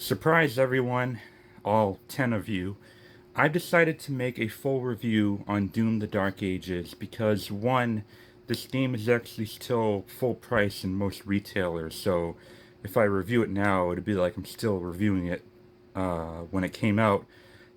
Surprise everyone, all 10 of you. I decided to make a full review on Doom the Dark Ages because, one, this game is actually still full price in most retailers, so if I review it now, it'd be like I'm still reviewing it when it came out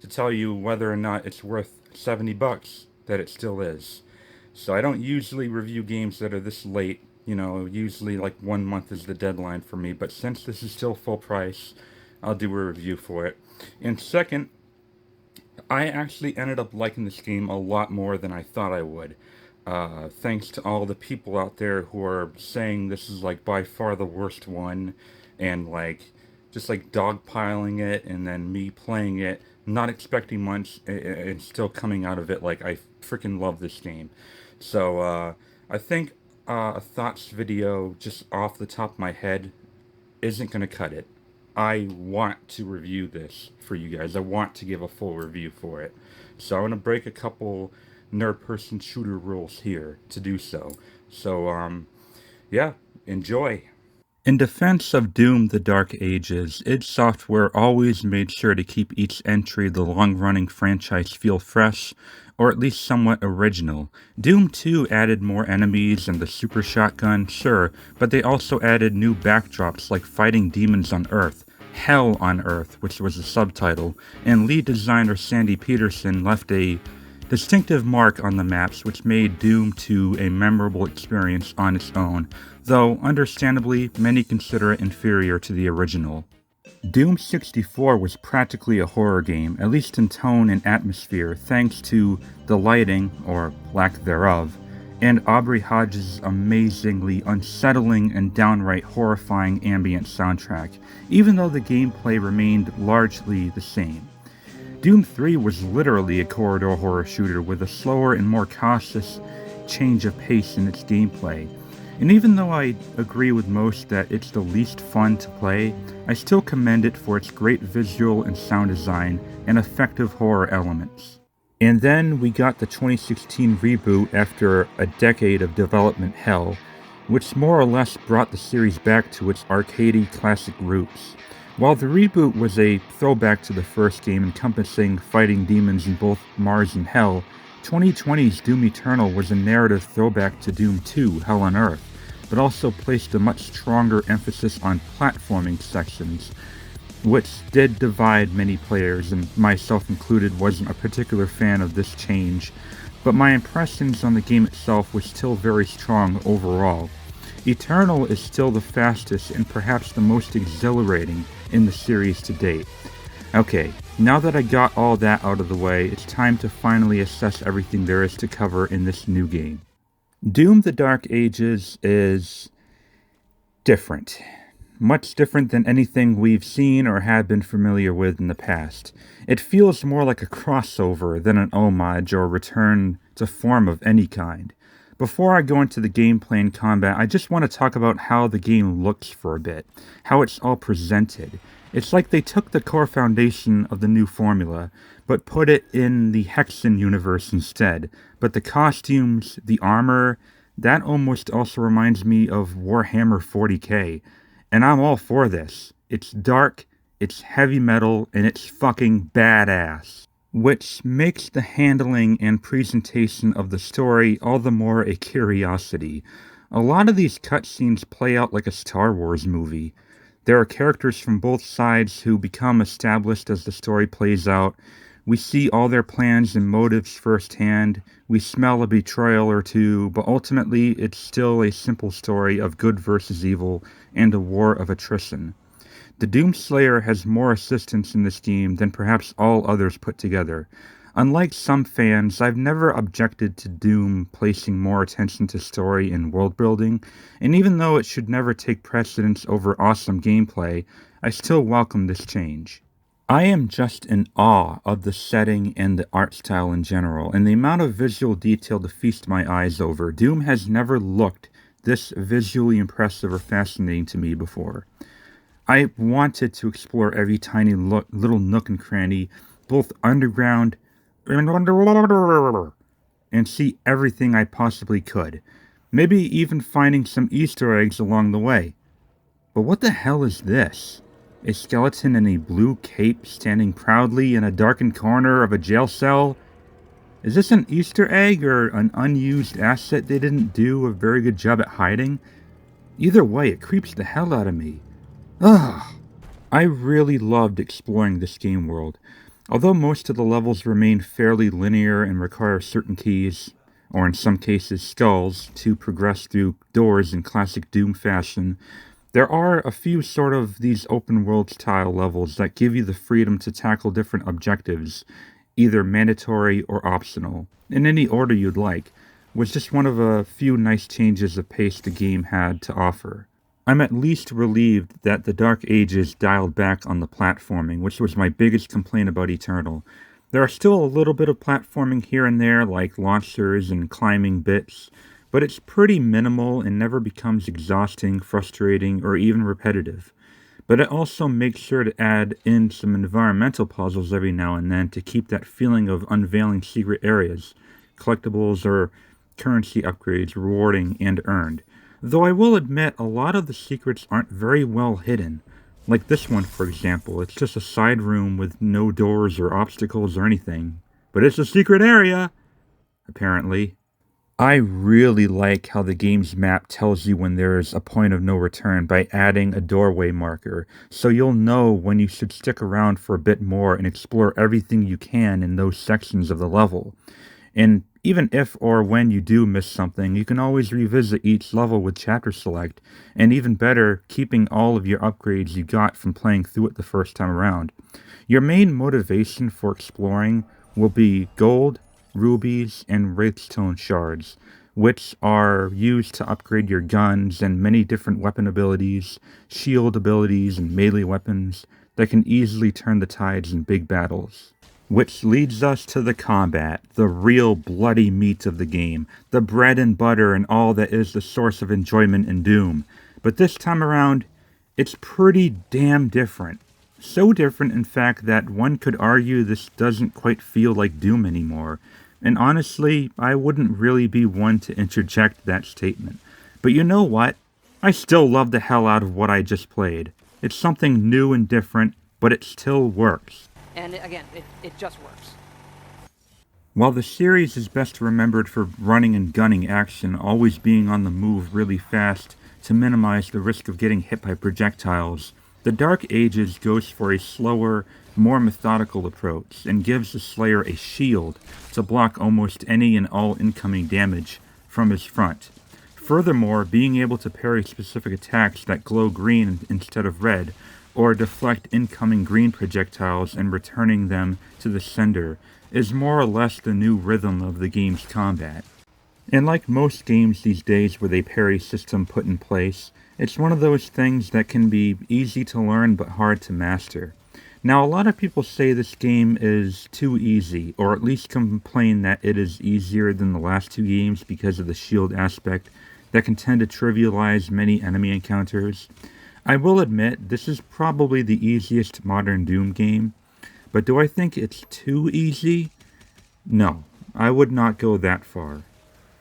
to tell you whether or not it's worth 70 bucks, that it still is. So I don't usually review games that are this late, usually like 1 month is the deadline for me, but since this is still full price, I'll do a review for it. And second, I actually ended up liking this game a lot more than I thought I would. Thanks to all the people out there who are saying this is like by far the worst one, and like just like dogpiling it, and then me playing it, not expecting much, and still coming out of it like I freaking love this game. So I think a thoughts video just off the top of my head isn't going to cut it. I want to review this for you guys. I want to give a full review for it. So I'm going to break a couple nerd person shooter rules here to do so. So, yeah, enjoy. In defense of Doom the Dark Ages, id Software always made sure to keep each entry of the long-running franchise feel fresh, or at least somewhat original. Doom 2 added more enemies and the super shotgun, sure, but they also added new backdrops like fighting demons on Earth, Hell on Earth, which was the subtitle, and lead designer Sandy Petersen left a distinctive mark on the maps which made Doom 2 a memorable experience on its own, though understandably many consider it inferior to the original. Doom 64 was practically a horror game, at least in tone and atmosphere, thanks to the lighting, or lack thereof, and Aubrey Hodges' amazingly unsettling and downright horrifying ambient soundtrack, even though the gameplay remained largely the same. Doom 3 was literally a corridor horror shooter with a slower and more cautious change of pace in its gameplay. And even though I agree with most that it's the least fun to play, I still commend it for its great visual and sound design and effective horror elements. And then we got the 2016 reboot after a decade of development hell, which more or less brought the series back to its arcadey classic roots. While the reboot was a throwback to the first game encompassing fighting demons in both Mars and Hell, 2020's Doom Eternal was a narrative throwback to Doom 2, Hell on Earth, but also placed a much stronger emphasis on platforming sections, which did divide many players, and myself included wasn't a particular fan of this change, but my impressions on the game itself were still very strong overall. Eternal is still the fastest and perhaps the most exhilarating in the series to date. Okay, now that I got all that out of the way, it's time to finally assess everything there is to cover in this new game. Doom the Dark Ages is different. Much different than anything we've seen or have been familiar with in the past. It feels more like a crossover than an homage or return to form of any kind. Before I go into the gameplay and combat, I just want to talk about how the game looks for a bit, how it's all presented. It's like they took the core foundation of the new formula, but put it in the Hexen universe instead. But the costumes, the armor, that almost also reminds me of Warhammer 40k. And I'm all for this. It's dark, it's heavy metal, and it's fucking badass. Which makes the handling and presentation of the story all the more a curiosity. A lot of these cutscenes play out like a Star Wars movie. There are characters from both sides who become established as the story plays out. We see all their plans and motives firsthand. We smell a betrayal or two, but ultimately it's still a simple story of good versus evil and a war of attrition. The Doomslayer has more assistance in this game than perhaps all others put together. Unlike some fans, I've never objected to Doom placing more attention to story and world building, and even though it should never take precedence over awesome gameplay, I still welcome this change. I am just in awe of the setting and the art style in general, and the amount of visual detail to feast my eyes over. Doom has never looked this visually impressive or fascinating to me before. I wanted to explore every tiny little nook and cranny, both underground and underwater, and see everything I possibly could. Maybe even finding some Easter eggs along the way. But what the hell is this? A skeleton in a blue cape standing proudly in a darkened corner of a jail cell? Is this an Easter egg or an unused asset they didn't do a very good job at hiding? Either way, it creeps the hell out of me. Ugh! I really loved exploring this game world. Although most of the levels remain fairly linear and require certain keys, or in some cases skulls, to progress through doors in classic Doom fashion, there are a few sort of these open world style levels that give you the freedom to tackle different objectives, either mandatory or optional, in any order you'd like, was just one of a few nice changes of pace the game had to offer. I'm at least relieved that the Dark Ages dialed back on the platforming, which was my biggest complaint about Eternal. There are still a little bit of platforming here and there, like launchers and climbing bits, but it's pretty minimal and never becomes exhausting, frustrating, or even repetitive. But it also makes sure to add in some environmental puzzles every now and then to keep that feeling of unveiling secret areas, collectibles, or currency upgrades rewarding and earned. Though I will admit, a lot of the secrets aren't very well hidden. Like this one, for example, it's just a side room with no doors or obstacles or anything. But it's a secret area! Apparently. I really like how the game's map tells you when there is a point of no return by adding a doorway marker, so you'll know when you should stick around for a bit more and explore everything you can in those sections of the level. And even if or when you do miss something, you can always revisit each level with chapter select, and even better, keeping all of your upgrades you got from playing through it the first time around. Your main motivation for exploring will be gold, rubies, and wraithstone shards, which are used to upgrade your guns and many different weapon abilities, shield abilities, and melee weapons that can easily turn the tides in big battles. Which leads us to the combat, the real bloody meat of the game, the bread and butter and all that is the source of enjoyment in Doom. But this time around, it's pretty damn different. So different, in fact, that one could argue this doesn't quite feel like Doom anymore. And honestly, I wouldn't really be one to interject that statement. But you know what? I still love the hell out of what I just played. It's something new and different, but it still works. And again, it just works. While the series is best remembered for running and gunning action, always being on the move really fast to minimize the risk of getting hit by projectiles, the Dark Ages goes for a slower, more methodical approach and gives the Slayer a shield to block almost any and all incoming damage from his front. Furthermore, being able to parry specific attacks that glow green instead of red, or deflect incoming green projectiles and returning them to the sender, is more or less the new rhythm of the game's combat. And like most games these days with a parry system put in place, it's one of those things that can be easy to learn but hard to master. Now, a lot of people say this game is too easy, or at least complain that it is easier than the last two games because of the shield aspect that can tend to trivialize many enemy encounters. I will admit, this is probably the easiest modern Doom game, but do I think it's too easy? No, I would not go that far.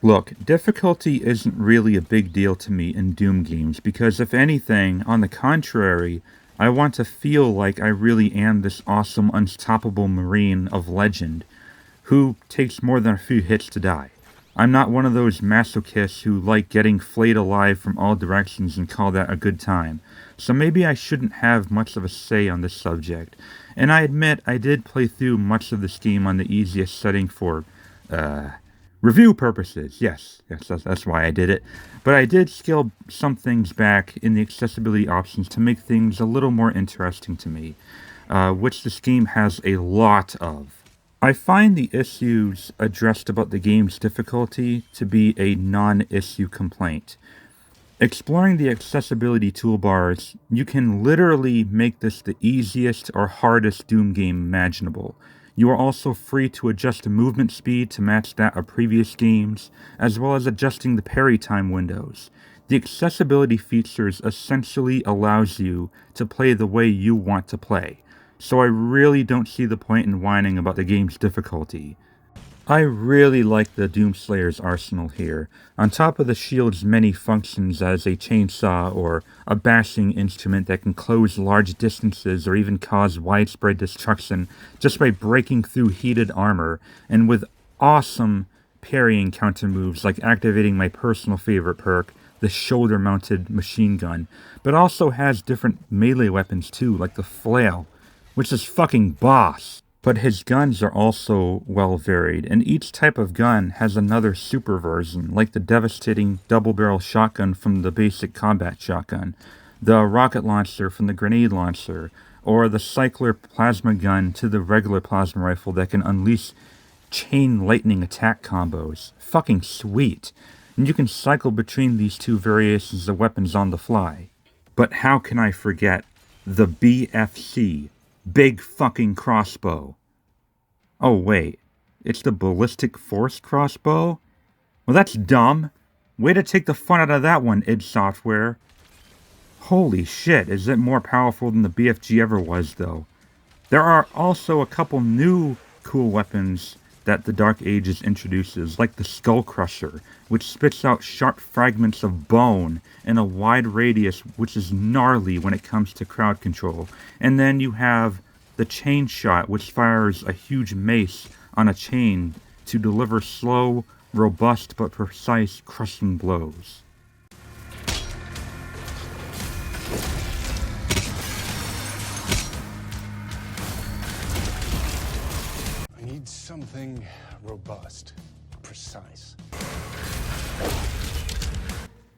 Look, difficulty isn't really a big deal to me in Doom games, because if anything, on the contrary, I want to feel like I really am this awesome, unstoppable Marine of legend, who takes more than a few hits to die. I'm not one of those masochists who like getting flayed alive from all directions and call that a good time, so maybe I shouldn't have much of a say on this subject. And I admit I did play through much of this game on the easiest setting for, review purposes. Yes, that's why I did it. But I did scale some things back in the accessibility options to make things a little more interesting to me, which this game has a lot of. I find the issues addressed about the game's difficulty to be a non-issue complaint. Exploring the accessibility toolbars, you can literally make this the easiest or hardest Doom game imaginable. You are also free to adjust the movement speed to match that of previous games, as well as adjusting the parry time windows. The accessibility features essentially allows you to play the way you want to play, so I really don't see the point in whining about the game's difficulty. I really like the Doomslayer's arsenal here. On top of the shield's many functions as a chainsaw or a bashing instrument that can close large distances or even cause widespread destruction just by breaking through heated armor, and with awesome parrying counter moves like activating my personal favorite perk, the shoulder-mounted machine gun, but also has different melee weapons too, like the flail, which is fucking boss. But his guns are also well varied, and each type of gun has another super version, like the devastating double-barrel shotgun from the basic combat shotgun, the rocket launcher from the grenade launcher, or the cycler plasma gun to the regular plasma rifle that can unleash chain lightning attack combos. Fucking sweet. And you can cycle between these two variations of weapons on the fly. But how can I forget the BFC? Big fucking crossbow. Oh wait, it's the ballistic force crossbow? Well, that's dumb. Way to take the fun out of that one, id Software. Holy shit, is it more powerful than the BFG ever was, though. There are also a couple new cool weapons that the Dark Ages introduces, like the Skull Crusher, which spits out sharp fragments of bone in a wide radius, which is gnarly when it comes to crowd control. And then you have the Chain Shot, which fires a huge mace on a chain to deliver slow, robust, but precise crushing blows. I need something robust, precise.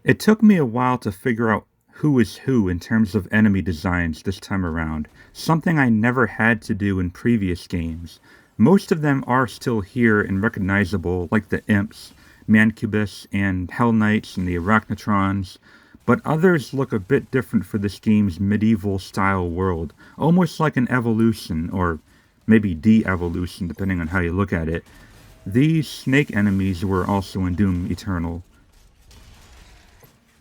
It took me a while to figure out who is who in terms of enemy designs this time around, something I never had to do in previous games. Most of them are still here and recognizable, like the Imps, Mancubus, and Hell Knights, and the Arachnotrons, but others look a bit different for this game's medieval-style world, almost like an evolution, or maybe de-evolution, depending on how you look at it. These snake enemies were also in Doom Eternal.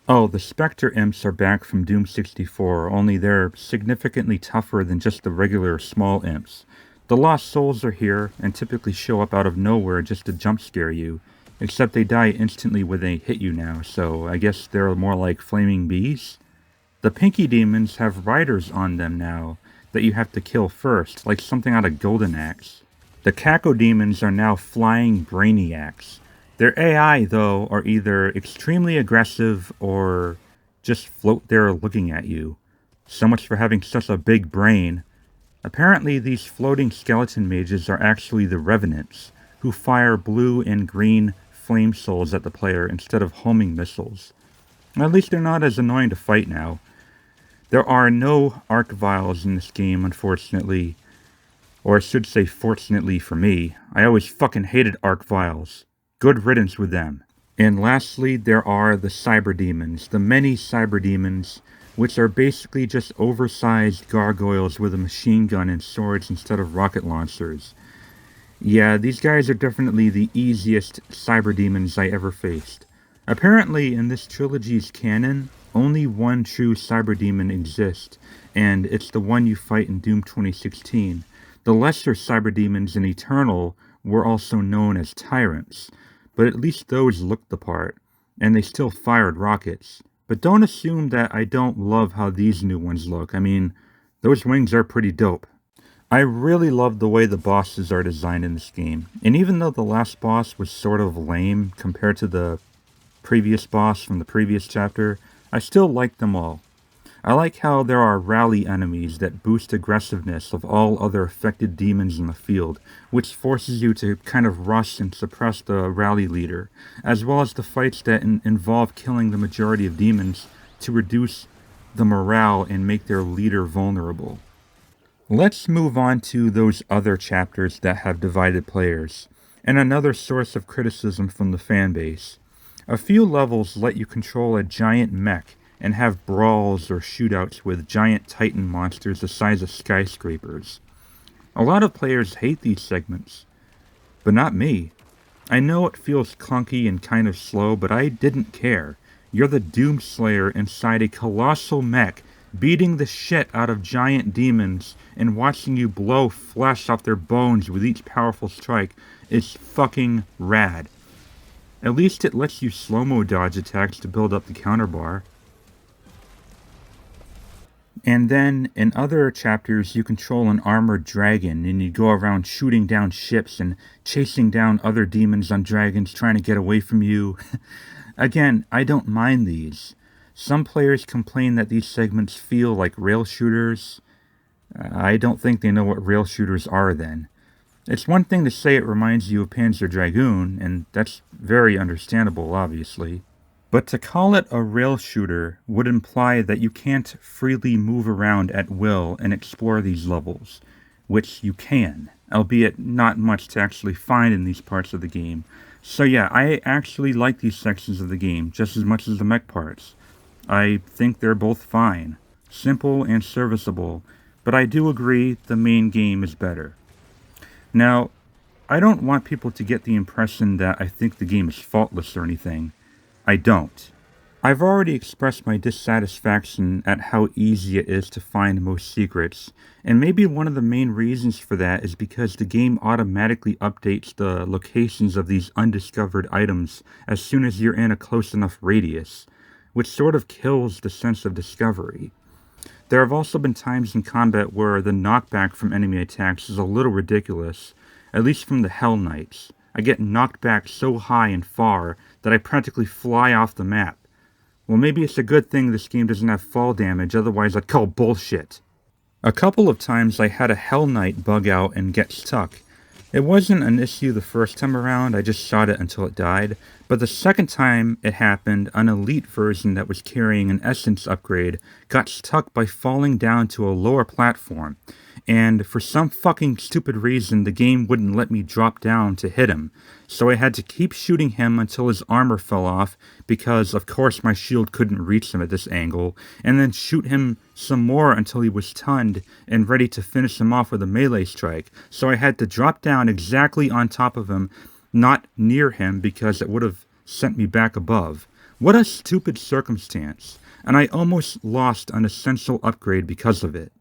Oh, the Spectre Imps are back from Doom 64, only they're significantly tougher than just the regular small imps. The Lost Souls are here, and typically show up out of nowhere just to jump scare you, except they die instantly when they hit you now, so I guess they're more like flaming bees? The Pinky Demons have riders on them now, that you have to kill first, like something out of Golden Axe. The Cacodemons are now flying brainiacs. Their AI, though, are either extremely aggressive or just float there looking at you. So much for having such a big brain. Apparently, these floating skeleton mages are actually the Revenants, who fire blue and green flame souls at the player instead of homing missiles. At least they're not as annoying to fight now. There are no Arc Vials in this game, unfortunately. Or I should say, fortunately for me. I always fucking hated Arc Vials. Good riddance with them. And lastly, there are the Cyber Demons, the many Cyber Demons, which are basically just oversized gargoyles with a machine gun and swords instead of rocket launchers. Yeah, these guys are definitely the easiest Cyber Demons I ever faced. Apparently, in this trilogy's canon, only one true Cyber Demon exists, and it's the one you fight in Doom 2016. The lesser Cyber Demons in Eternal were also known as Tyrants, but at least those looked the part, and they still fired rockets. But don't assume that I don't love how these new ones look. I mean, those wings are pretty dope. I really love the way the bosses are designed in this game, and even though the last boss was sort of lame compared to the previous boss from the previous chapter, I still like them all. I like how there are rally enemies that boost aggressiveness of all other affected demons in the field, which forces you to kind of rush and suppress the rally leader, as well as the fights that involve killing the majority of demons to reduce the morale and make their leader vulnerable. Let's move on to those other chapters that have divided players, and another source of criticism from the fanbase. A few levels let you control a giant mech and have brawls or shootouts with giant titan monsters the size of skyscrapers. A lot of players hate these segments, but not me. I know it feels clunky and kind of slow, but I didn't care. You're the Doomslayer inside a colossal mech beating the shit out of giant demons and watching you blow flesh off their bones with each powerful strike is fucking rad. At least it lets you slow-mo dodge attacks to build up the counter bar. And then, in other chapters, you control an armored dragon, and you go around shooting down ships and chasing down other demons on dragons trying to get away from you. Again, I don't mind these. Some players complain that these segments feel like rail shooters. I don't think they know what rail shooters are then. It's one thing to say it reminds you of Panzer Dragoon, and that's very understandable, obviously. But to call it a rail shooter would imply that you can't freely move around at will and explore these levels, which you can, albeit not much to actually find in these parts of the game. So yeah, I actually like these sections of the game just as much as the mech parts. I think they're both fine, simple and serviceable, but I do agree the main game is better. Now, I don't want people to get the impression that I think the game is faultless or anything. I don't. I've already expressed my dissatisfaction at how easy it is to find most secrets, and maybe one of the main reasons for that is because the game automatically updates the locations of these undiscovered items as soon as you're in a close enough radius, which sort of kills the sense of discovery. There have also been times in combat where the knockback from enemy attacks is a little ridiculous, at least from the Hell Knights. I get knocked back so high and far that I practically fly off the map. Well, maybe it's a good thing this game doesn't have fall damage, otherwise I'd call bullshit. A couple of times I had a Hell Knight bug out and get stuck. It wasn't an issue the first time around, I just shot it until it died, but the second time it happened, an elite version that was carrying an essence upgrade got stuck by falling down to a lower platform, and for some fucking stupid reason the game wouldn't let me drop down to hit him, so I had to keep shooting him until his armor fell off, because of course my shield couldn't reach him at this angle, and then shoot him some more until he was stunned and ready to finish him off with a melee strike, so I had to drop down exactly on top of him, not near him because it would have sent me back above. What a stupid circumstance, and I almost lost an essential upgrade because of it.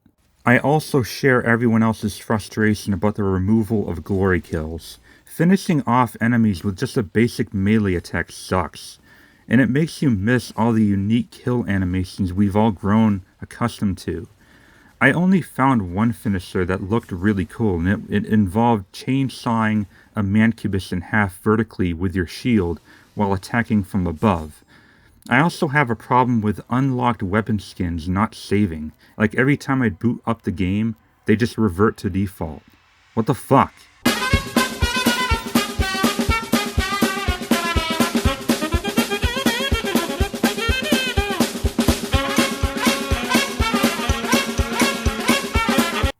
I also share everyone else's frustration about the removal of glory kills. Finishing off enemies with just a basic melee attack sucks, and it makes you miss all the unique kill animations we've all grown accustomed to. I only found one finisher that looked really cool, and it involved chainsawing a Mancubus in half vertically with your shield while attacking from above. I also have a problem with unlocked weapon skins not saving. Like every time I boot up the game, they just revert to default. What the fuck?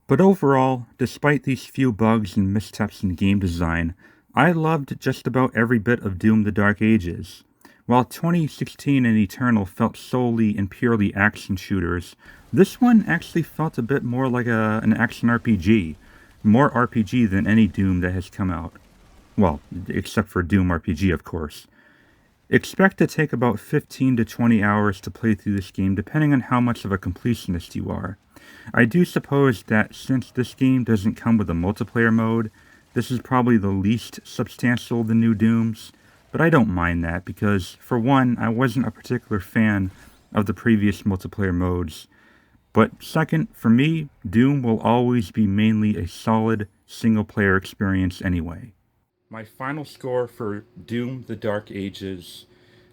But overall, despite these few bugs and missteps in game design, I loved just about every bit of Doom the Dark Ages. While 2016 and Eternal felt solely and purely action shooters, this one actually felt a bit more like an action RPG. More RPG than any Doom that has come out. Well, except for Doom RPG, of course. Expect to take about 15 to 20 hours to play through this game, depending on how much of a completionist you are. I do suppose that since this game doesn't come with a multiplayer mode, this is probably the least substantial of the new Dooms, but I don't mind that because, for one, I wasn't a particular fan of the previous multiplayer modes. But second, for me, Doom will always be mainly a solid single-player experience anyway. My final score for Doom the Dark Ages,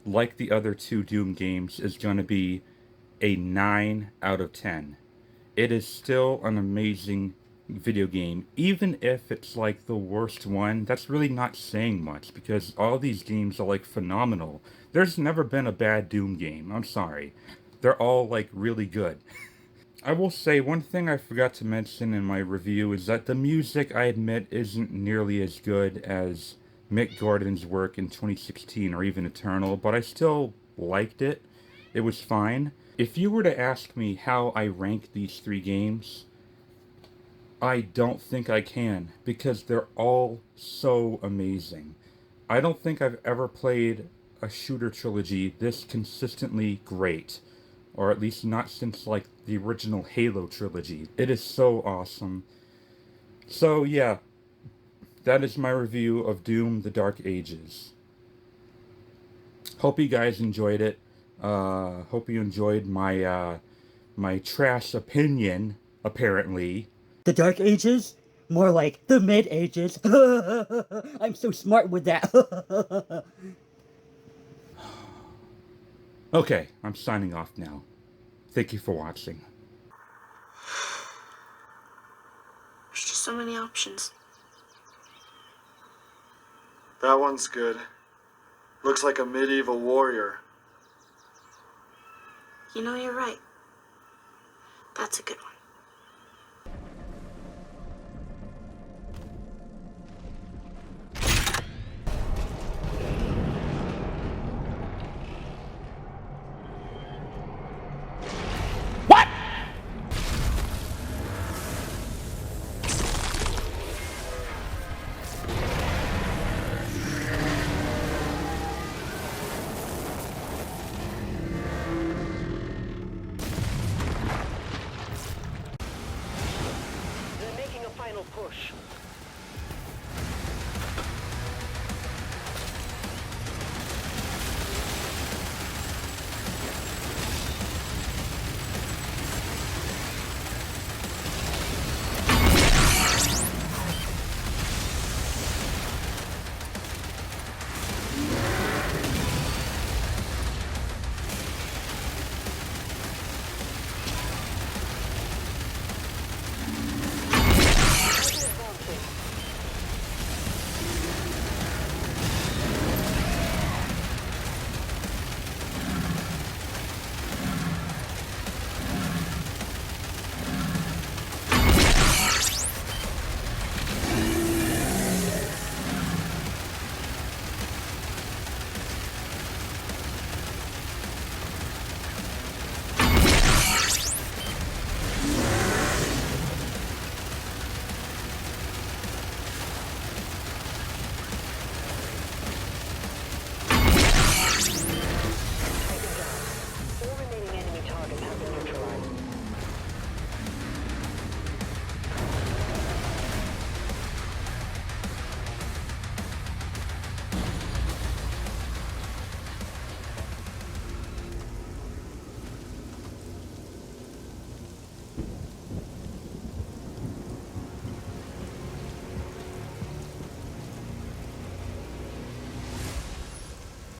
like the other two Doom games, is going to be a 9 out of 10. It is still an amazing video game, even if it's like the worst one. That's really not saying much because all these games are like phenomenal. There's never been a bad Doom game, I'm sorry. They're all like really good. I will say one thing I forgot to mention in my review is that the music, I admit, isn't nearly as good as Mick Gordon's work in 2016 or even Eternal, but I still liked it. It was fine. If you were to ask me how I rank these three games, I don't think I can, because they're all so amazing. I don't think I've ever played a shooter trilogy this consistently great, or at least not since like the original Halo trilogy. It is so awesome. So yeah, that is my review of Doom: The Dark Ages. Hope you guys enjoyed it. Hope you enjoyed my trash opinion. Apparently, The Dark Ages? More like the Mid Ages. I'm so smart with that. okay, I'm signing off now. Thank you for watching. There's just so many options. That one's good. Looks like a medieval warrior. You know, you're right. That's a good one. They're making a final push.